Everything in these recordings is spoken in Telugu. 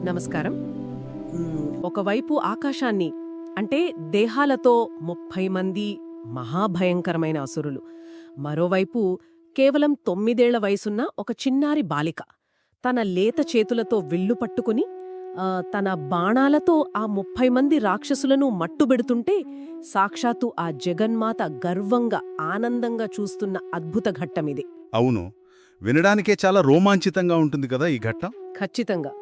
నమస్కారం. ఒకవైపు ఆకాశాన్ని అంటే దేహాలతో 30 మంది మహాభయంకరమైన అసురులు, మరోవైపు కేవలం 9 వయసున్న ఒక చిన్నారి బాలిక తన లేత చేతులతో విల్లు పట్టుకుని తన బాణాలతో ఆ 30 మంది రాక్షసులను మట్టుబెడుతుంటే సాక్షాత్తు ఆ జగన్మాత గర్వంగా ఆనందంగా చూస్తున్న అద్భుత ఘట్టమిది. అవును, వినడానికే చాలా రోమాంచితంగా ఉంటుంది కదా ఈ ఘట్టం. ఖచ్చితంగా.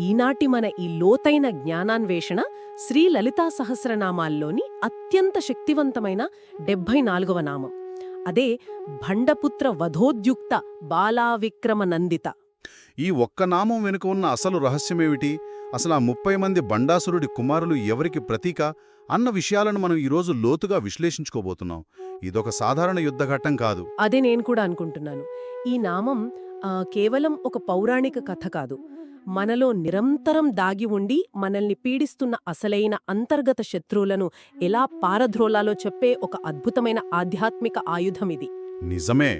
ఈనాటి మన ఈ లోతైన జ్ఞానాన్వేషణ శ్రీ లలితా సహస్రనామాల్లోని అత్యంత శక్తివంతమైన 74వ నామం. అదే భండపుత్ర వధోద్యుక్త బాలావిక్రమ నందిత. ఈ ఒక్క నామం వెనుక ఉన్న అసలు రహస్యమేమిటి? అసలు ఆ 30 మంది బండాసురుడి కుమారులు ఎవరికి ప్రతీక అన్న విషయాలను మనం ఈరోజు లోతుగా విశ్లేషించుకోబోతున్నాం. ఇదొక సాధారణ యుద్ధఘట్టం కాదు. అదే నేను కూడా అనుకుంటున్నాను. ఈ నామం కేవలం ఒక పౌరాణిక కథ కాదు, మనలో నిరంతరం దాగి ఉండి మనల్ని పీడిస్తున్న అసలైన అంతర్గత శత్రువులను ఎలా పారద్రోలాలో చెప్పే ఒక అద్భుతమైన ఆధ్యాత్మిక ఆయుధమిది. నిజమే.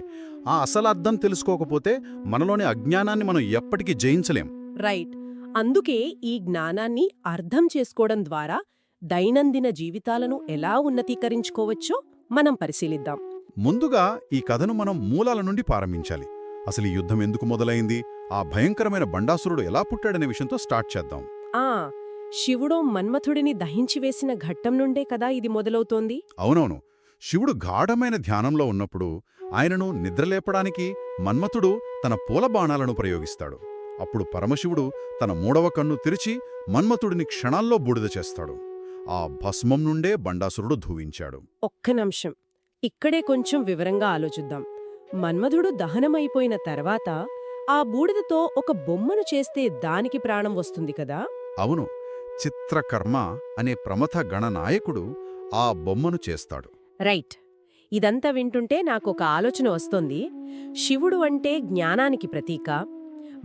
ఆ అసలు అర్థం తెలుసుకోకపోతే మనలోని అజ్ఞానాన్ని మనం ఎప్పటికీ జయించలేం. రైట్. అందుకే ఈ జ్ఞానాన్ని అర్థం చేసుకోవడం ద్వారా దైనందిన జీవితాలను ఎలా ఉన్నతీకరించుకోవచ్చో మనం పరిశీలిద్దాం. ముందుగా ఈ కథను మనం మూలాల నుండి ప్రారంభించాలి. అసలు ఈ యుద్ధం ఎందుకు మొదలైంది, ఆ భయంకరమైన బండాసురుడు ఎలా పుట్టాడనే విషయంతో స్టార్ట్ చేద్దాం. శివుడు మన్మథుడిని దహించివేసిన ఘట్టం నుండే కదా ఇది మొదలవుతోంది. అవునవును. శివుడు గాఢమైన ధ్యానంలో ఉన్నప్పుడు ఆయనను నిద్రలేపడానికి మన్మథుడు తన పూల బాణాలను ప్రయోగిస్తాడు. అప్పుడు పరమశివుడు తన 3వ కన్ను తెరిచి మన్మథుడిని క్షణాల్లో బూడిద చేస్తాడు. ఆ భస్మం నుండే బండాసురుడు ధూవించాడు. ఒక్క నిమిషం, ఇక్కడే కొంచెం వివరంగా ఆలోచిద్దాం. మన్మథుడు దహనమైపోయిన తర్వాత ఆ బూడిదతో ఒక బొమ్మను చేస్తే దానికి ప్రాణం వస్తుంది కదా. అవును, చిత్రకర్మ అనే ప్రమథ గణనాయకుడు ఆ బొమ్మను చేస్తాడు. రైట్. ఇదంతా వింటుంటే నాకొక ఆలోచన వస్తోంది. శివుడు అంటే జ్ఞానానికి ప్రతీక,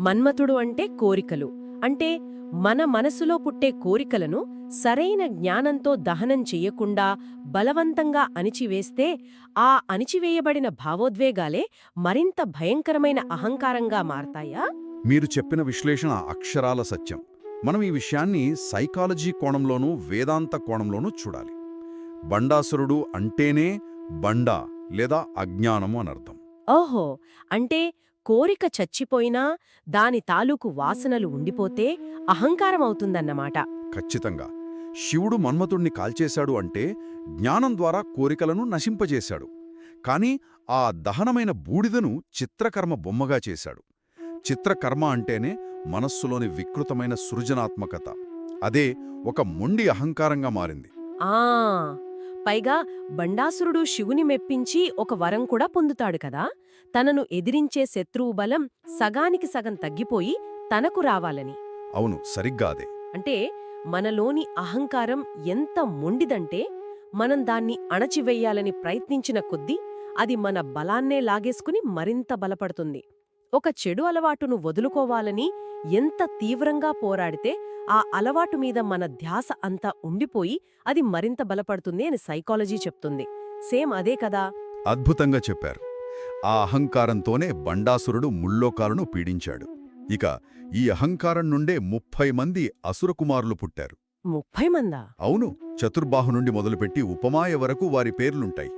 మన్మథుడు అంటే కోరికలు. అంటే మన మనసులో పుట్టే కోరికలను సరైన జ్ఞానంతో దహనం చెయ్యకుండా బలవంతంగా అణిచివేస్తే ఆ అణిచివేయబడిన భావోద్వేగాలే మరింత భయంకరమైన అహంకారంగా మారతాయా? మీరు చెప్పిన విశ్లేషణ అక్షరాల సత్యం. మనం ఈ విషయాన్ని సైకాలజీ కోణంలోనూ వేదాంత కోణంలోనూ చూడాలి. బండాసురుడు అంటేనే బండ లేదా అజ్ఞానము అనర్థం. ఓహో, అంటే కోరిక చచ్చిపోయినా దాని తాలూకు వాసనలు ఉండిపోతే అహంకారం అవుతుందన్నమాట. ఖచ్చితంగా. శివుడు మన్మథుణ్ణి కాల్చేశాడు అంటే జ్ఞానం ద్వారా కోరికలను నశింపజేశాడు. కాని ఆ దహనమైన బూడిదను చిత్రకర్మ బొమ్మగా చేశాడు. చిత్రకర్మ అంటేనే మనస్సులోని వికృతమైన సృజనాత్మకత. అదే ఒక మొండి అహంకారంగా మారింది. పైగా బండాసురుడు శివుని మెప్పించి ఒక వరం కూడా పొందుతాడు కదా, తనను ఎదిరించే శత్రువు బలం సగానికి సగం తగ్గిపోయి తనకు రావాలని. అవును, సరిగ్గా అదే. అంటే మనలోని అహంకారం ఎంత మొండిదంటే మనం దాన్ని అణచివెయ్యాలని ప్రయత్నించిన కొద్దీ అది మన బలాన్నే లాగేసుకుని మరింత బలపడుతుంది. ఒక చెడు అలవాటును వదులుకోవాలని ఎంత తీవ్రంగా పోరాడితే ఆ అలవాటు మీద మన ధ్యాస అంతా ఉండిపోయి అది మరింత బలపడుతుంది అని సైకాలజీ చెప్తుంది. సేమ్ అదే కదా. అద్భుతంగా చెప్పారు. ఆ అహంకారంతోనే బండాసురుడు ముల్లోకాలను పీడించాడు. ఇక ఈ అహంకారం నుండే 30 మంది అసురకుమారులు పుట్టారు. 30 మందా? అవును. చతుర్బాహు నుండి మొదలుపెట్టి ఉపమాయ వరకు వారి పేర్లుంటాయి.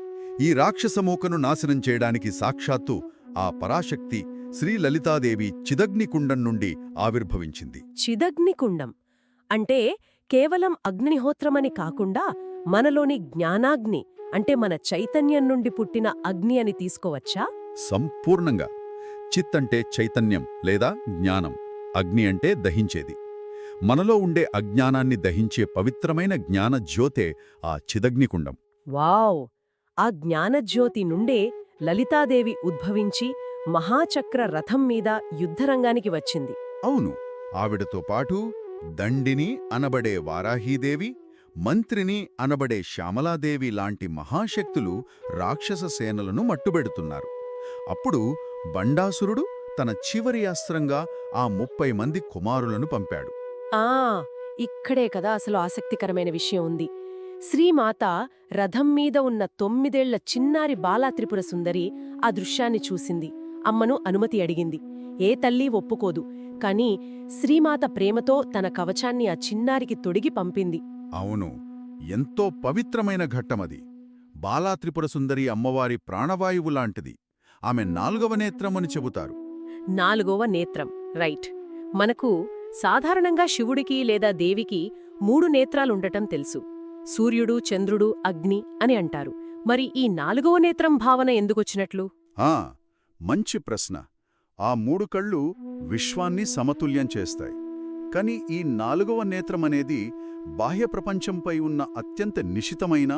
ఈ రాక్షసమూకను నాశనం చేయడానికి సాక్షాత్తు ఆ పరాశక్తి శ్రీ లలితాదేవి చిదగ్నికుండం నుండి ఆవిర్భవించింది. చిదగ్నికుండం అంటే కేవలం అగ్నిహోత్రమని కాకుండా మనలోని జ్ఞానాగ్ని అంటే మన చైతన్యం నుండి పుట్టిన అగ్ని అని తీసుకోవచ్చా? సంపూర్ణంగా. చిత్ అంటే చైతన్యం లేదా జ్ఞానం, అగ్ని అంటే దహించేది. మనలో ఉండే అజ్ఞానాన్ని దహించే పవిత్రమైన జ్ఞానజ్యోతే ఆ చిదగ్నికుండం. వావ్! ఆ జ్ఞానజ్యోతి నుండే లలితాదేవి ఉద్భవించి మహాచక్ర రథం మీద యుద్ధరంగానికి వచ్చింది. అవును. ఆవిడతో పాటు దండిని అనబడే వారాహీదేవి, మంత్రిని అనబడే శ్యామలాదేవి లాంటి మహాశక్తులు రాక్షస సేనలను మట్టుబెడుతున్నారు. అప్పుడు బండాసురుడు తన చివరి అస్త్రంగా ఆ 30 మంది కుమారులను పంపాడు. ఇక్కడే కదా అసలు ఆసక్తికరమైన విషయం ఉంది. శ్రీమాత రథం మీద ఉన్న 9 ఏళ్ల చిన్నారి బాలాత్రిపుర సుందరి ఆ దృశ్యాన్ని చూసింది. అమ్మను అనుమతి అడిగింది. ఏ తల్లీ ఒప్పుకోదు. కాని శ్రీమాత ప్రేమతో తన కవచాన్ని ఆ చిన్నారికి తొడిగి పంపింది. అవును, ఎంతో పవిత్రమైన ఘట్టమది. బాలాత్రిపుర సుందరి అమ్మవారి ప్రాణవాయువు లాంటిది. ఆమె 4వ నేత్రమని చెబుతారు. 4వ నేత్రం, రైట్. మనకు సాధారణంగా శివుడికి లేదా దేవికి 3 నేత్రాలుండటం తెలుసు. సూర్యుడు, చంద్రుడు, అగ్ని అని అంటారు. మరి ఈ 4వ నేత్రం భావన ఎందుకొచ్చినట్లు? మంచి ప్రశ్న. ఆ 3 కళ్ళు విశ్వాన్ని సమతుల్యం చేస్తాయి. కాని ఈ 4వ నేత్రమనేది బాహ్య ప్రపంచంపై ఉన్న అత్యంత నిశితమైన,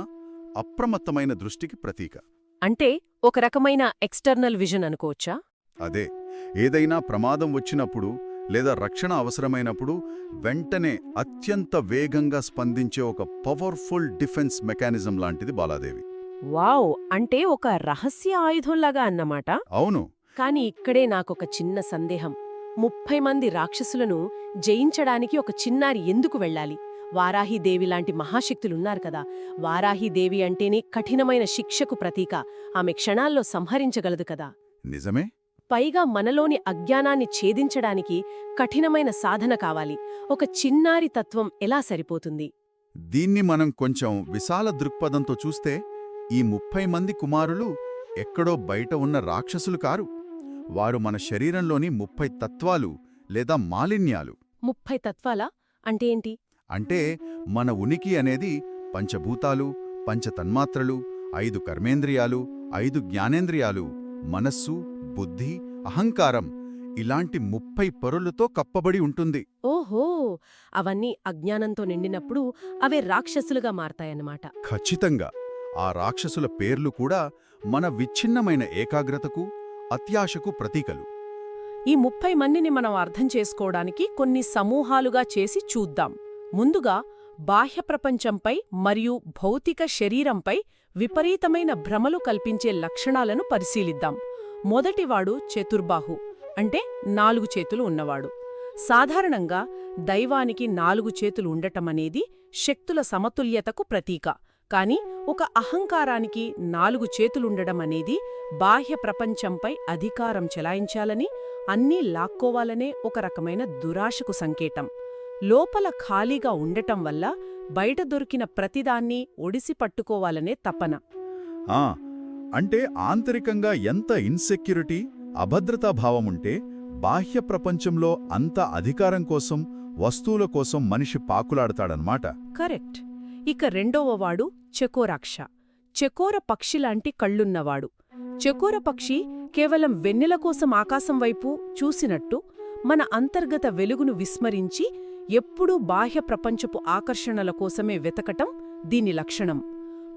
అప్రమత్తమైన దృష్టికి ప్రతీక. అంటే ఒక రకమైన ఎక్స్టర్నల్ విజన్ అనుకోవచ్చా? అదే, ఏదైనా ప్రమాదం వచ్చినప్పుడు లేదా రక్షణ అవసరమైనప్పుడు వెంటనే అత్యంత వేగంగా స్పందించే ఒక పవర్ఫుల్ డిఫెన్స్ మెకానిజం లాంటిది బాలాదేవి. వావ్! అంటే ఒక రహస్య ఆయుధంలాగా అన్నమాట. అవును. కాని ఇక్కడే నాకొక చిన్న సందేహం. 30 మంది రాక్షసులను జయించడానికి ఒక చిన్నారి ఎందుకు వెళ్ళాలి? వారాహీదేవి లాంటి మహాశక్తులున్నారు కదా. వారాహీదేవి అంటేనే కఠినమైన శిక్షకు ప్రతీక. ఆమె క్షణాల్లో సంహరించగలదు కదా. నిజమే. పైగా మనలోని అజ్ఞానాన్ని ఛేదించడానికి కఠినమైన సాధన కావాలి. ఒక చిన్నారి తత్వం ఎలా సరిపోతుంది? దీన్ని మనం కొంచెం విశాల దృక్పథంతో చూస్తే ఈ 30 మంది కుమారులు ఎక్కడో బయట ఉన్న రాక్షసులు కారు. వారు మన శరీరంలోని 30 తత్వాలు లేదా మాలిన్యాలు. 30 తత్వాలా? అంటే ఏంటి? అంటే మన ఉనికి అనేది పంచభూతాలు, పంచతన్మాత్రలు, 5 కర్మేంద్రియాలు, 5 జ్ఞానేంద్రియాలు, మనస్సు, బుద్ధి, అహంకారం, ఇలాంటి 30 పొరలతో కప్పబడి ఉంటుంది. ఓహో! అవన్నీ అజ్ఞానంతో నిండినప్పుడు అవే రాక్షసులుగా మారతాయన్నమాట. ఖచ్చితంగా. ఆ రాక్షసుల పేర్లు కూడా మన విచ్ఛిన్నమైన ఏకాగ్రతకు, అత్యాశకు ప్రతీకలు. ఈ 30 మందిని మనం అర్థం చేసుకోవడానికి కొన్ని సమూహాలుగా చేసి చూద్దాం. ముందుగా బాహ్య ప్రపంచంపై మరియు భౌతిక శరీరంపై విపరీతమైన భ్రమలు కల్పించే లక్షణాలను పరిశీలిద్దాం. మొదటివాడు చతుర్బాహు, అంటే 4 చేతులు ఉన్నవాడు. సాధారణంగా దైవానికి 4 చేతులు ఉండటమనేది శక్తుల సమతుల్యతకు ప్రతీక. కాని ఒక అహంకారానికి 4 చేతులుండడం అనేది బాహ్య ప్రపంచంపై అధికారం చెలాయించాలని, అన్నీ లాక్కోవాలనే ఒక రకమైన దురాశకు సంకేతం. లోపల ఖాళీగా ఉండటం వల్ల బయట దొరికిన ప్రతిదాన్ని ఒడిసి పట్టుకోవాలనే తపన. అంటే ఆంతరికంగా ఎంత ఇన్సెక్యూరిటీ, అభద్రతాభావముంటే బాహ్య ప్రపంచంలో అంత అధికారం కోసం, వస్తువుల కోసం మనిషి పాకులాడతాడనమాట. కరెక్ట్. ఇక రెండోవవాడు చకోరాక్ష, చకోర పక్షిలాంటి కళ్ళున్నవాడు. చకోర పక్షి కేవలం వెన్నెల కోసం ఆకాశం వైపు చూసినట్టు మన అంతర్గత వెలుగును విస్మరించి ఎప్పుడూ బాహ్య ప్రపంచపు ఆకర్షణల కోసమే వెతకటం దీని లక్షణం.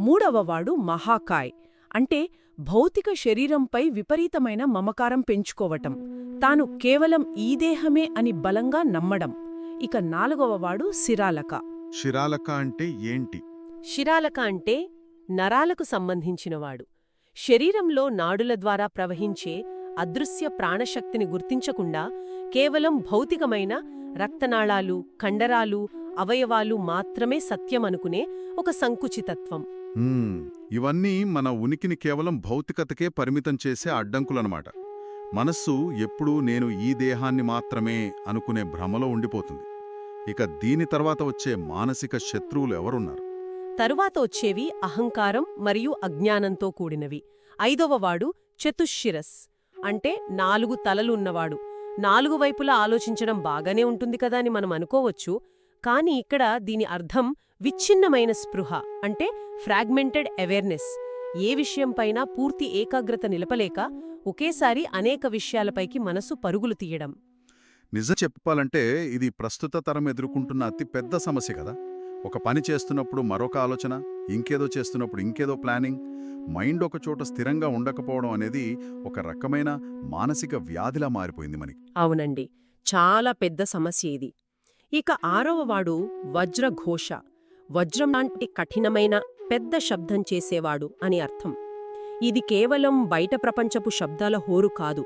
మూడవవాడు మహాకాయ్, అంటే భౌతిక శరీరంపై విపరీతమైన మమకారం పెంచుకోవటం, తాను కేవలం ఈ దేహమే అని బలంగా నమ్మడం. ఇక నాలుగవవాడు శిరాలక. శిరాలక అంటే ఏంటి? శిరాలక అంటే నరాలకు సంబంధించినవాడు. శరీరంలో నాడుల ద్వారా ప్రవహించే అదృశ్య ప్రాణశక్తిని గుర్తించకుండా కేవలం భౌతికమైన రక్తనాళాలు, కండరాలు, అవయవాలు మాత్రమే సత్యమనుకునే ఒక సంకుచితత్వం. ఇవన్నీ మన ఉనికిని కేవలం భౌతికతకే పరిమితం చేసే అడ్డంకులనమాట. మనస్సు ఎప్పుడూ నేను ఈ దేహాన్ని మాత్రమే అనుకునే భ్రమలో ఉండిపోతుంది. ఇక దీని తర్వాత వచ్చే మానసిక శత్రువులు ఎవరున్నారు? తరువాత వచ్చేవి అహంకారం మరియు అజ్ఞానంతో కూడినవి. ఐదవవాడు చతుశ్శిరస్, అంటే 4 తలలు ఉన్నవాడు. 4 వైపులా ఆలోచించడం బాగానే ఉంటుంది కదా అని మనం అనుకోవచ్చు. కాని ఇక్కడ దీని అర్థం విచ్ఛిన్నమైన స్పృహ, అంటే ఫ్రాగ్మెంటెడ్ అవేర్నెస్. ఏ విషయంపైనా పూర్తి ఏకాగ్రత నిలపలేక ఒకేసారి అనేక విషయాలపైకి మనసు పరుగులు తీయడం. నిజం చెప్పాలంటే ఇది ప్రస్తుత తరం ఎదుర్కొంటున్న అతి పెద్ద సమస్య కదా. ఒక పని చేస్తున్నప్పుడు మరొక ఆలోచన, ఇంకేదో చేస్తున్నప్పుడు ఇంకేదో ప్లానింగ్. మైండ్ ఒక చోట స్థిరంగా ఉండకపోవడం అనేది ఒక రకమైన మానసిక వ్యాధిలా మారిపోయింది మనకి. అవునండి, చాలా పెద్ద సమస్య ఇది. ఇక ఆరవవాడు వజ్రఘోష. వజ్రం లాంటి కఠినమైన పెద్ద శబ్దం చేసేవాడు అని అర్థం. ఇది కేవలం బయట ప్రపంచపు శబ్దాల హోరు కాదు,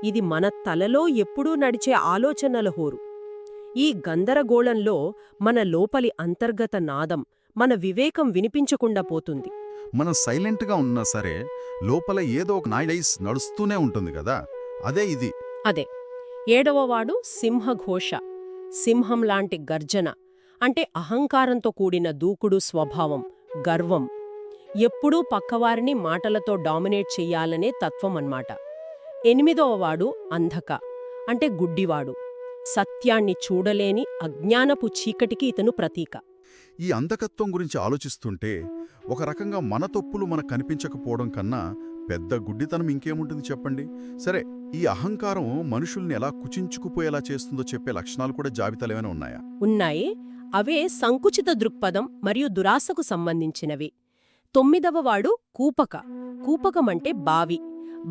ఇది మన తలలో ఎప్పుడూ నడిచే ఆలోచనల హోరు. ఈ గందరగోళంలో మన లోపలి అంతర్గత నాదం, మన వివేకం వినిపించకుండా పోతుంది. మనం సైలెంట్గా ఉన్నా సరే లోపల ఏదో ఒక నాయిస్ నడుస్తూనే ఉంటుంది కదా, అదే ఇది. అదే, ఏడవవాడు సింహఘోష, సింహం లాంటి గర్జన, అంటే అహంకారంతో కూడిన దూకుడు స్వభావం, గర్వం. ఎప్పుడూ పక్కవారిని మాటలతో డామినేట్ చెయ్యాలనే తత్వం అన్నమాట. ఎనిమిదవవాడు అంధక, అంటే గుడ్డివాడు, సత్యాన్ని చూడలేని అజ్ఞానపు చీకటికి ఇతను ప్రతీక. ఈ అంధకత్వం గురించి ఆలోచిస్తుంటే ఒక రకంగా మన తప్పులు మనకు కనిపించకపోవడం కన్నా పెద్ద గుడ్డితనం ఇంకేముంటుంది చెప్పండి. సరే, ఈ అహంకారం మనుషుల్ని ఎలా కుచించుకుపోయేలా చేస్తుందో చెప్పే లక్షణాలు కూడా జాబితాలు ఏమైనా ఉన్నాయా? ఉన్నాయి. అవే సంకుచిత దృక్పథం మరియు దురాశకు సంబంధించినవి. తొమ్మిదవవాడు కూపక. కూపకమంటే బావి.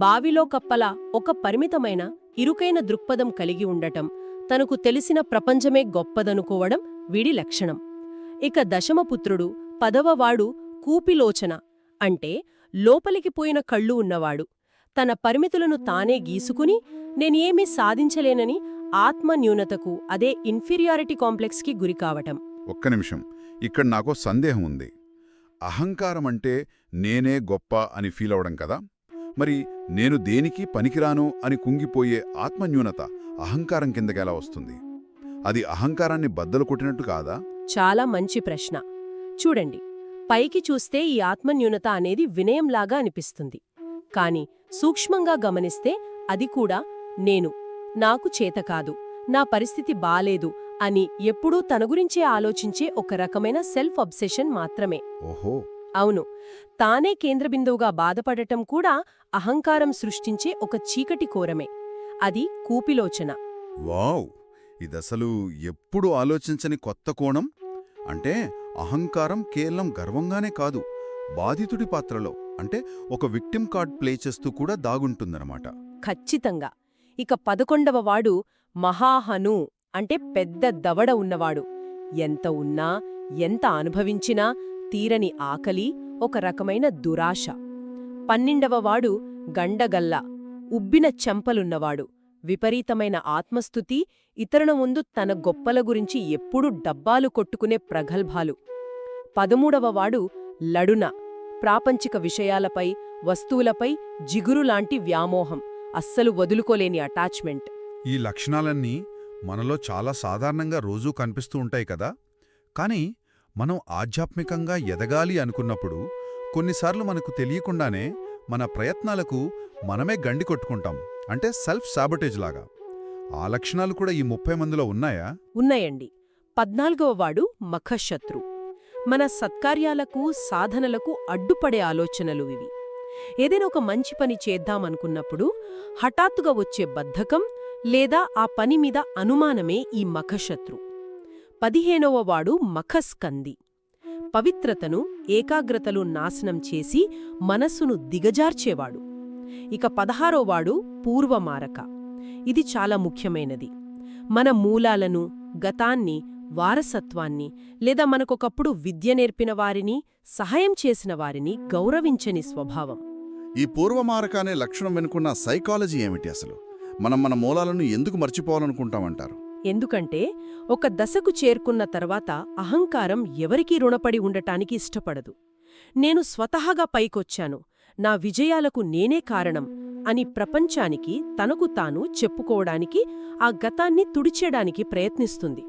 బావిలో కప్పల ఒక పరిమితమైన ఇరుకైన దృక్పథం కలిగి ఉండటం, తనకు తెలిసిన ప్రపంచమే గొప్పదనుకోవడం వీడి లక్షణం. ఇక దశమపుత్రుడు, పదవవాడు కూపిలోచన, అంటే లోపలికి పోయిన కళ్ళు ఉన్నవాడు. తన పరిమితులను తానే గీసుకుని నేనేమీ సాధించలేనని ఆత్మన్యూనతకు, అదే ఇన్ఫీరియారిటీ కాంప్లెక్స్కి గురికావటం. ఒక్క నిమిషం, ఇక్కడ నాకో సందేహం ఉంది. అహంకారం అంటే నేనే గొప్ప అని ఫీల్ అవడం కదా. మరి నేను దేనికి పనికిరాను అని కుంగిపోయే ఆత్మన్యూనత అహంకారం కిందకెలా వస్తుంది? అది అహంకారాన్ని బద్దలు కొట్టినట్టు కాదా? చాలా మంచి ప్రశ్న. చూడండి, పైకి చూస్తే ఈ ఆత్మన్యూనత అనేది వినయంలాగా అనిపిస్తుంది. కాని సూక్ష్మంగా గమనిస్తే అది కూడా నేను, నాకు చేతకాదు, నా పరిస్థితి బాలేదు అని ఎప్పుడూ తన గురించే ఆలోచించే ఒక రకమైన సెల్ఫ్ అబ్సెషన్ మాత్రమే. ఓహో, అవును, తానే కేంద్రబిందువుగా బాధపడటం కూడా అహంకారం సృష్టించే ఒక చీకటి కోరమే. అది కూపిలోచన. వావ్! ఇదసలు ఎప్పుడు ఆలోచించని కొత్త కోణం. అంటే అహంకారం కేవలం గర్వంగానే కాదు, బాధితుడి పాత్రలో, అంటే ఒక విక్టిమ్ కార్డ్ ప్లే చేస్తూ కూడా దాగుంటుందన్నమాట. ఖచ్చితంగా. ఇక 11వవాడు మహాహను, అంటే పెద్ద దవడ ఉన్నవాడు. ఎంత ఉన్నా, ఎంత అనుభవించినా తీరని ఆకలి, ఒక రకమైన దురాశ. 12వవాడు గండగల్ల, ఉబ్బిన చెంపలున్నవాడు, విపరీతమైన ఆత్మస్థుతి, ఇతరుల ముందు తన గొప్పల గురించి ఎప్పుడూ డబ్బాలు కొట్టుకునే ప్రగల్భాలు. 13వవాడు లడున, ప్రాపంచిక విషయాలపై, వస్తువులపై జిగురులాంటి వ్యామోహం, అస్సలు వదులుకోలేని అటాచ్మెంట్. ఈ లక్షణాలన్నీ మనలో చాలా సాధారణంగా రోజూ కనిపిస్తూ ఉంటాయి కదా. కానీ మనం ఆధ్యాత్మికంగా ఎదగాలి అనుకున్నప్పుడు కొన్నిసార్లు మనకు తెలియకుండానే మన ప్రయత్నాలకు మనమే గండి కొట్టుకుంటాం. అంటే సెల్ఫ్ సాబొటేజ్ లాగా. ఆ లక్షణాలు కూడా ఈ 30 మందిలో ఉన్నాయా? ఉన్నాయండి. 14వవాడు మఖశత్రు. మన సత్కార్యాలకు, సాధనలకు అడ్డుపడే ఆలోచనలు ఇవి. ఏదైనా ఒక మంచి పని చేద్దామనుకున్నప్పుడు హఠాత్తుగా వచ్చే బద్ధకం లేదా ఆ పని మీద అనుమానమే ఈ మఖశత్రు. 15వవాడు మఖస్కంది. పవిత్రతను, ఏకాగ్రతలు నాశనం చేసి మనస్సును దిగజార్చేవాడు. ఇక 16వవాడు పూర్వమారక. ఇది చాలా ముఖ్యమైనది. మన మూలాలను, గతాన్ని, వారసత్వాన్ని, లేదా మనకొకప్పుడు విద్య నేర్పిన వారిని, సహాయం చేసిన వారిని గౌరవించని స్వభావం. ఈ పూర్వమారక అనే లక్షణం వెనుకున్న సైకాలజీ ఏమిటి అసలు? మనం మన మూలాలను ఎందుకు మర్చిపోవాలనుకుంటామంటారు? ఎందుకంటే ఒక దశకు చేరుకున్న తర్వాత అహంకారం ఎవరికీ రుణపడి ఉండటానికి ఇష్టపడదు. నేను స్వతహాగా పైకొచ్చాను, నా విజయాలకు నేనే కారణం అని ప్రపంచానికి, తనకు తాను చెప్పుకోవడానికి, ఆ గతాన్ని తుడిచేయడానికి ప్రయత్నిస్తుంది.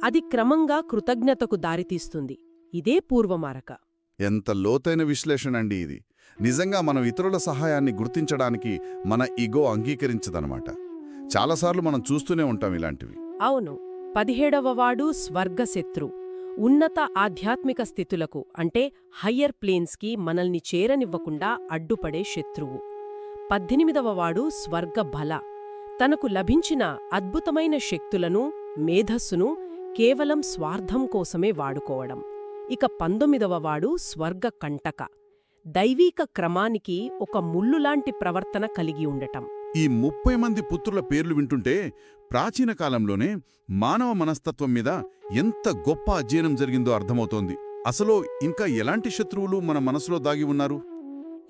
అది క్రమంగా కృతజ్ఞతకు దారితీస్తుంది. ఇదే పూర్వమారక. ఎంత లోతైన విశ్లేషణ అండి ఇది. నిజంగా మనం ఇతరుల సహాయాన్ని గుర్తించడానికి మన ఈగో అంగీకరించదనమాట. చాలాసార్లు మనం చూస్తూనే ఉంటాం ఇలాంటివి. అవును. 17వవాడు స్వర్గశత్రు. ఉన్నత ఆధ్యాత్మిక స్థితులకు, అంటే హయ్యర్ ప్లేన్స్కి మనల్ని చేరనివ్వకుండా అడ్డుపడే శత్రువు. 18వవాడు స్వర్గబల. తనకు లభించిన అద్భుతమైన శక్తులను, మేధస్సును కేవలం స్వార్థం కోసమే వాడుకోవడం. ఇక 19వవాడు స్వర్గకంటక. దైవీక క్రమానికి ఒక ముల్లులాంటి ప్రవర్తన కలిగి ఉండటం. ఈ 30 మంది పుత్రుల పేర్లు వింటుంటే ప్రాచీన కాలంలోనే మానవ మనస్తత్వం మీద ఎంత గొప్ప అధ్యయనం జరిగిందో అర్థమవుతోంది. అసలు ఇంకా ఎలాంటి శత్రువులు మన మనసులో దాగి ఉన్నారు?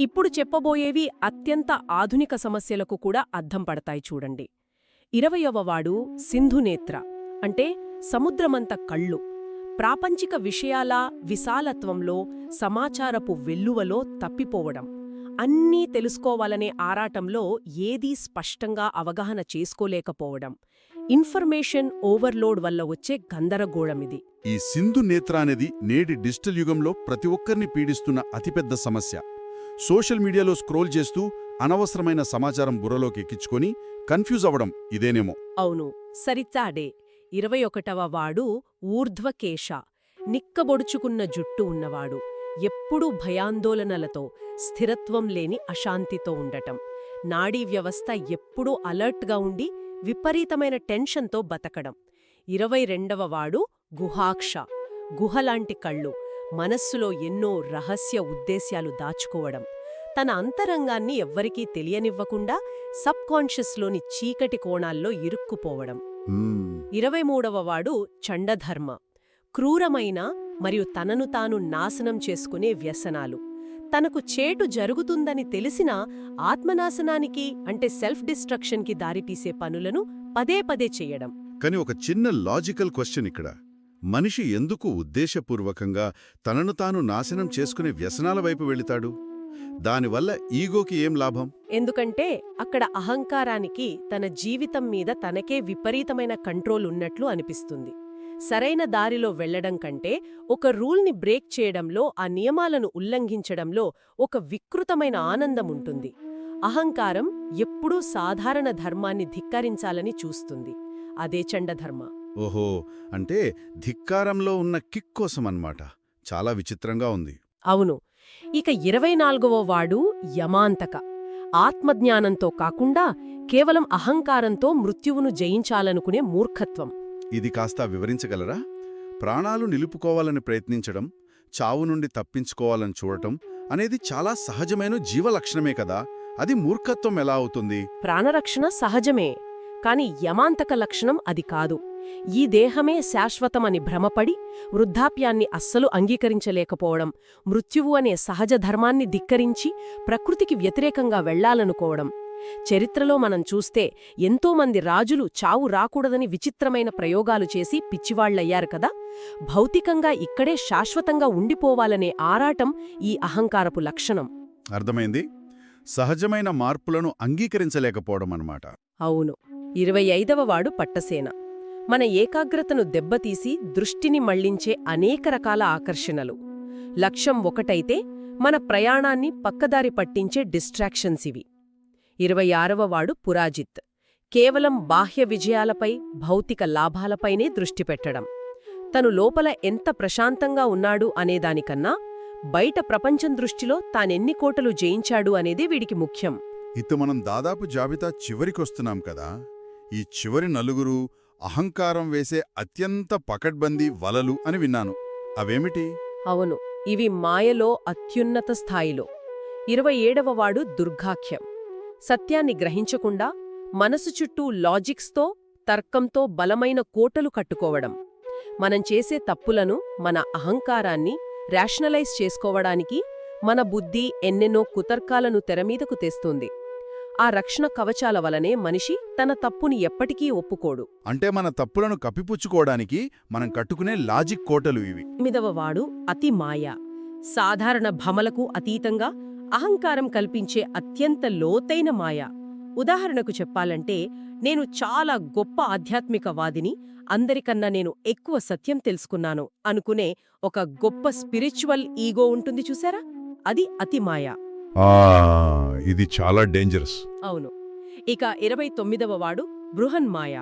ఇప్పుడు చెప్పబోయేవి అత్యంత ఆధునిక సమస్యలకు కూడా అద్దం పడతాయి చూడండి. 20వవాడు సింధునేత్ర, అంటే సముద్రమంత కళ్ళు. ప్రాపంచిక విషయాల విశాలత్వంలో, సమాచారపు వెల్లువలో తప్పిపోవడం. అన్నీ తెలుసుకోవాలనే ఆరాటంలో ఏదీ స్పష్టంగా అవగాహన చేసుకోలేకపోవడం. ఇన్ఫర్మేషన్ ఓవర్లోడ్ వల్ల వచ్చే గందరగోళమిది. ఈ సింధు నేత్ర అనేది నేటి డిజిటల్ యుగంలో ప్రతి ఒక్కరిని పీడిస్తున్న అతిపెద్ద సమస్య. సోషల్ మీడియాలో స్క్రోల్ చేస్తూ అనవసరమైన సమాచారం బుర్రలోకి ఎక్కించుకొని కన్ఫ్యూజ్ అవ్వడం ఇదేనేమో. అవును, సరితాడే. 21వ వాడు ఊర్ధ్వకేశ, నిక్కబొడుచుకున్న జుట్టు ఉన్నవాడు. ఎప్పుడూ భయాందోళనలతో, స్థిరత్వం లేని అశాంతితో ఉండటం. నాడీ వ్యవస్థ ఎప్పుడూ అలర్ట్గా ఉండి విపరీతమైన టెన్షన్తో బతకడం. 22వ వాడు గుహాక్ష, గుహలాంటి కళ్ళు, మనస్సులో ఎన్నో రహస్య ఉద్దేశ్యాలు దాచుకోవడం. తన అంతరంగాన్ని ఎవ్వరికీ తెలియనివ్వకుండా సబ్కాన్షియస్లోని చీకటి కోణాల్లో ఇరుక్కుపోవడం. 23వ వాడు చండధర్మ, క్రూరమైన మరియు తనను తాను నాశనం చేసుకునే వ్యసనాలు. తనకు చేటు జరుగుతుందని తెలిసినా ఆత్మనాశనానికి అంటే సెల్ఫ్ డిస్ట్రక్షన్కి దారితీసే పనులను పదే పదే చెయ్యడం. కానీ ఒక చిన్న లాజికల్ క్వశ్చన్ ఇక్కడ. మనిషి ఎందుకు ఉద్దేశపూర్వకంగా తనను తాను నాశనం చేసుకునే వ్యసనాల వైపు వెళితాడు? దానివల్ల ఈగోకి ఏం లాభం? ఎందుకంటే అక్కడ అహంకారానికి తన జీవితం మీద తనకే విపరీతమైన కంట్రోల్ ఉన్నట్లు అనిపిస్తుంది. సరైన దారిలో వెళ్లడం కంటే ఒక రూల్ని బ్రేక్ చేయడంలో, ఆ నియమాలను ఉల్లంఘించడంలో ఒక వికృతమైన ఆనందం ఉంటుంది. అహంకారం ఎప్పుడూ సాధారణ ధర్మాన్ని ధిక్కరించాలని చూస్తుంది. అదే చండధర్మ. ఓహో, అంటే ధిక్కారంలో ఉన్న కిక్ కోసమన్నమాట. చాలా విచిత్రంగా ఉంది. అవును. ఇక 24వ వాడు యమాంతక, ఆత్మజ్ఞానంతో కాకుండా కేవలం అహంకారంతో మృత్యువును జయించాలనుకునే మూర్ఖత్వం. ఇది కాస్త వివరించగలరా? ప్రాణాలు నిలుపుకోవాలని ప్రయత్నించడం, చావు నుండి తప్పించుకోవాలని చూడటం అనేది చాలా సహజమైన జీవలక్షణమే కదా. అది మూర్ఖత్వం ఎలా అవుతుంది? ప్రాణరక్షణ సహజమే, కాని యమాంతక లక్షణం అది కాదు. ఈ దేహమే శాశ్వతమని భ్రమపడి వృద్ధాప్యాన్ని అస్సలు అంగీకరించలేకపోవడం, మృత్యువు అనే సహజ ధర్మాన్ని ధిక్కరించి ప్రకృతికి వ్యతిరేకంగా వెళ్లాలనుకోవడం. చరిత్రలో మనం చూస్తే ఎంతోమంది రాజులు చావు రాకూడదని విచిత్రమైన ప్రయోగాలు చేసి పిచ్చివాళ్లయ్యారు కదా. భౌతికంగా ఇక్కడే శాశ్వతంగా ఉండిపోవాలనే ఆరాటం ఈ అహంకారపు లక్షణం. అర్థమైంది. సహజమైన మార్పులను అంగీకరించలేకపోవడం అన్నమాట. అవును. 25వ వాడు పట్టసేన, మన ఏకాగ్రతను దెబ్బతీసి దృష్టిని మళ్లించే అనేక రకాల ఆకర్షణలు. లక్ష్యం ఒకటైతే మన ప్రయాణాన్ని పక్కదారి పట్టించే డిస్ట్రాక్షన్స్ ఇవి. 26వ వాడు పురాజిత్, కేవలం బాహ్య విజయాలపై, భౌతిక లాభాలపైనే దృష్టి పెట్టడం. తను లోపల ఎంత ప్రశాంతంగా ఉన్నాడు అనేదానికన్నా బయట ప్రపంచం దృష్టిలో తానెన్ని కోటలు జయించాడు అనేదే వీడికి ముఖ్యం. ఇత మనం దాదాపు జాబితా చివరికొస్తున్నాం కదా. ఈ చివరి నలుగురు అహంకారం వేసే అత్యంత పకడ్బందీ వలలు అని విన్నాను. అవేమిటి? అవును, ఇవి మాయలో అత్యున్నత స్థాయిలో. 27వ వాడు దుర్గాఖ్యం, సత్యాన్ని గ్రహించకుండా మనసు చుట్టూ లాజిక్స్తో, తర్కంతో బలమైన కోటలు కట్టుకోవడం. మనం చేసే తప్పులను, మన అహంకారాన్ని రేషనలైజ్ చేసుకోవడానికి మన బుద్ధి ఎన్నెన్నో కుతర్కాలను తెరమీదకు తెస్తుంది. ఆ రక్షణ కవచాల వలనే మనిషి తన తప్పుని ఎప్పటికీ ఒప్పుకోడు. అంటే మన తప్పులను కప్పిపుచ్చుకోవడానికి మనం కట్టుకునే లాజిక్ కోటలు ఇవి. 8వ వాడు అతి మాయ, సాధారణ భ్రమలకు అతీతంగా అహంకారం కల్పించే అత్యంత లోతైన మాయ. ఉదాహరణకు చెప్పాలంటే, నేను చాలా గొప్ప ఆధ్యాత్మికవాదిని, అందరికన్నా నేను ఎక్కువ సత్యం తెలుసుకున్నాను అనుకునే ఒక గొప్ప స్పిరిచువల్ ఈగో ఉంటుంది చూసారా, అది అతి మాయ. ఇది చాలా డేంజరస్. అవును. ఇక 29వ వాడు బృహన్మాయ,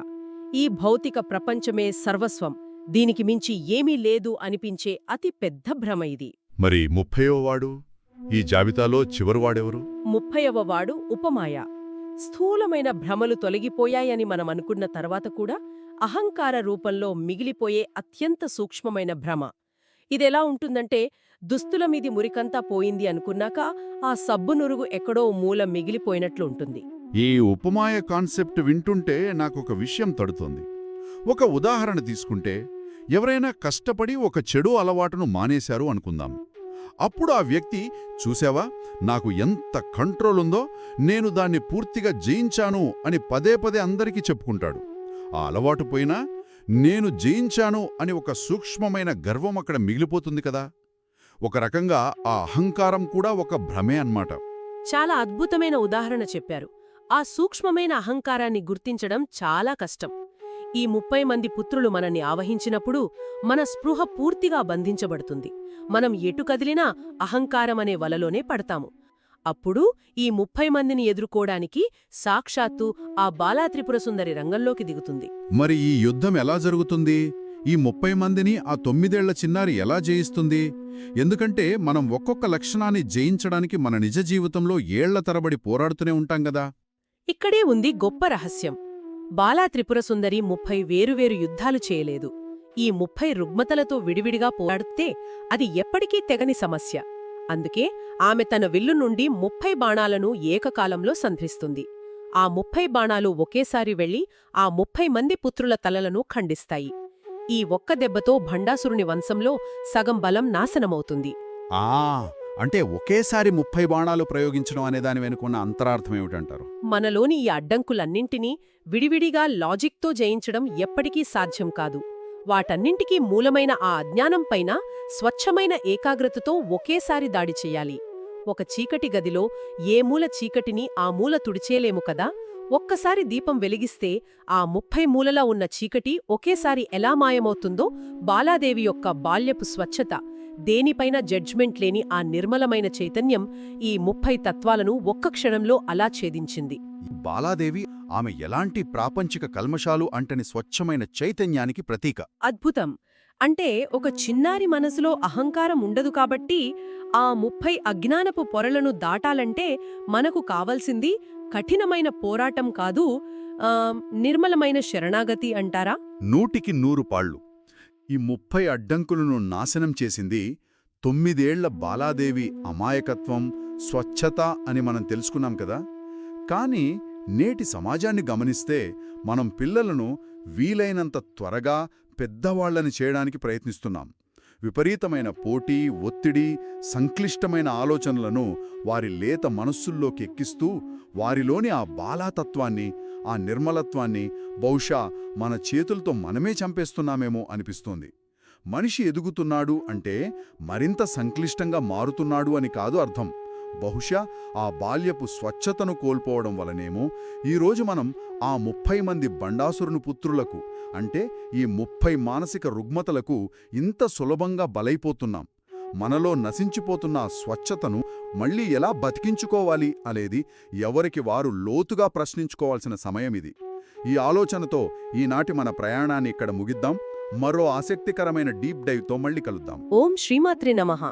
ఈ భౌతిక ప్రపంచమే సర్వస్వం, దీనికి మించి ఏమీ లేదు అనిపించే అతి పెద్ద భ్రమ ఇది. మరి 30వ వాడు? ఈ జాబితాలో చివరివాడెవరు? 30వ వాడు ఉపమాయ. స్థూలమైన భ్రమలు తొలగిపోయాయని మనం అనుకున్న తర్వాత కూడా అహంకార రూపంలో మిగిలిపోయే అత్యంత సూక్ష్మమైన భ్రమ. ఇదెలా ఉంటుందంటే, దుస్తుల మీది మురికంతా పోయింది అనుకున్నాక ఆ సబ్బు నురుగు ఎక్కడో మూల మిగిలిపోయినట్లు ఉంటుంది. ఈ ఉపమాయ కాన్సెప్ట్ వింటుంటే నాకొక విషయం తడుతోంది. ఒక ఉదాహరణ తీసుకుంటే, ఎవరైనా కష్టపడి ఒక చెడు అలవాటును మానేశారు అనుకుందాం. అప్పుడు ఆ వ్యక్తి, చూసావా, నాకు ఎంత కంట్రోల్ ఉందో, నేను దాన్ని పూర్తిగా జయించాను అని పదే పదే అందరికీ చెప్పుకుంటాడు. ఆ అలవాటు పోయినా నేను జయించాను అని ఒక సూక్ష్మమైన గర్వం అక్కడ మిగిలిపోతుంది కదా. ఒక రకంగా ఆ అహంకారం కూడా ఒక భ్రమే అన్నమాట. చాలా అద్భుతమైన ఉదాహరణ చెప్పారు. ఆ సూక్ష్మమైన అహంకారాన్ని గుర్తించడం చాలా కష్టం. ఈ 30 మంది పుత్రులు మనల్ని ఆవహించినప్పుడు మన స్పృహ పూర్తిగా బంధించబడుతుంది. మనం ఎటు కదిలినా అహంకారమనే వలలోనే పడతాము. అప్పుడు ఈ 30 మందిని ఎదుర్కోడానికి సాక్షాత్తు ఆ బాలాత్రిపురసుందరి రంగంలోకి దిగుతుంది. మరి ఈ యుద్ధం ఎలా జరుగుతుంది? ఈ 30 మందిని ఆ 9ఏళ్ల చిన్నారి ఎలా జయిస్తుంది? ఎందుకంటే మనం ఒక్కొక్క లక్షణాన్ని జయించడానికి మన నిజ జీవితంలో ఏళ్ల తరబడి పోరాడుతూనే ఉంటాం గదా. ఇక్కడే ఉంది గొప్ప రహస్యం. బాలా త్రిపురసుందరి 30 వేరువేరు యుద్ధాలు చేయలేదు. ఈ 30 రుగ్మతలతో విడివిడిగా పోరాడితే అది ఎప్పటికీ తెగని సమస్య. అందుకే ఆమె తన విల్లు నుండి 30 బాణాలను ఏకకాలంలో సంధిస్తుంది. ఆ 30 బాణాలు ఒకేసారి వెళ్లి ఆ 30 మంది పుత్రుల తలలను ఖండిస్తాయి. ఈ ఒక్క దెబ్బతో భండాసురుని వంశంలో సగం బలం నాశనమవుతుంది. అంటే ఒకేసారి 30 బాణాలు ప్రయోగించడం అనే దాని వెనుకున్న అంతరార్థమేమిటంటారు? మనలోని ఈ అడ్డంకులన్నింటినీ విడివిడిగా లాజిక్తో జయించడం ఎప్పటికీ సాధ్యం కాదు. వాటన్నింటికీ మూలమైన ఆ అజ్ఞానంపైన స్వచ్ఛమైన ఏకాగ్రతతో ఒకేసారి దాడి చెయ్యాలి. ఒక చీకటి గదిలో ఏ మూల చీకటిని ఆ మూల తుడిచేలేము కదా. ఒక్కసారి దీపం వెలిగిస్తే ఆ 30 మూలలా ఉన్న చీకటి ఒకేసారి ఎలా మాయమవుతుందో బాలాదేవి యొక్క బాల్యపు స్వచ్ఛత, దేనిపైన జడ్జ్మెంట్ లేని ఆ నిర్మలమైన చైతన్యం ఈ 30 తత్వాలను ఒక్క క్షణంలో అలా ఛేదించింది. బాలాదేవి ఆమె ఎలాంటి ప్రాపంచిక కల్మషాలు అంటని స్వచ్ఛమైన చైతన్యానికి ప్రతీక. అద్భుతం. అంటే ఒక చిన్నారి మనసులో అహంకారం ఉండదు కాబట్టి ఆ 30 అజ్ఞానపు పొరలను దాటాలంటే మనకు కావలసింది కఠినమైన పోరాటం కాదు, నిర్మలమైన శరణాగతి అంటారా? 100కి 100 పాళ్ళు. ఈ 30 అడ్డంకులను నాశనం చేసింది 9ఏళ్ల బాలాదేవి అమాయకత్వం, స్వచ్ఛత అని మనం తెలుసుకున్నాం కదా. కాని నేటి సమాజాన్ని గమనిస్తే మనం పిల్లలను వీలైనంత త్వరగా పెద్దవాళ్లని చేయడానికి ప్రయత్నిస్తున్నాం. విపరీతమైన పోటీ, ఒత్తిడి, సంక్లిష్టమైన ఆలోచనలను వారి లేత మనస్సుల్లోకి ఎక్కిస్తూ వారిలోని ఆ బాలాతత్వాన్ని, ఆ నిర్మలత్వాన్ని బహుశా మన చేతులతో మనమే చంపేస్తున్నామేమో అనిపిస్తోంది. మనిషి ఎదుగుతున్నాడు అంటే మరింత సంక్లిష్టంగా మారుతున్నాడు అని కాదు అర్థం. బహుశా ఆ బాల్యపు స్వచ్ఛతను కోల్పోవడం వలనేమో ఈరోజు మనం ఆ 30 మంది బండాసురుని పుత్రులకు, అంటే ఈ 30 మానసిక రుగ్మతలకు ఇంత సులభంగా బలైపోతున్నాం. మనలో నశించిపోతున్న ఆ స్వచ్ఛతను మళ్ళీ ఎలా బతికించుకోవాలి అనేది ఎవరికి వారు లోతుగా ప్రశ్నించుకోవాల్సిన సమయమిది. ఈ ఆలోచనతో ఈనాటి మన ప్రయాణాన్ని ఇక్కడ ముగిద్దాం. మరో ఆసక్తికరమైన డీప్ డైవ్తో మళ్ళీ కలుద్దాం. ఓం శ్రీమాత్రే నమః.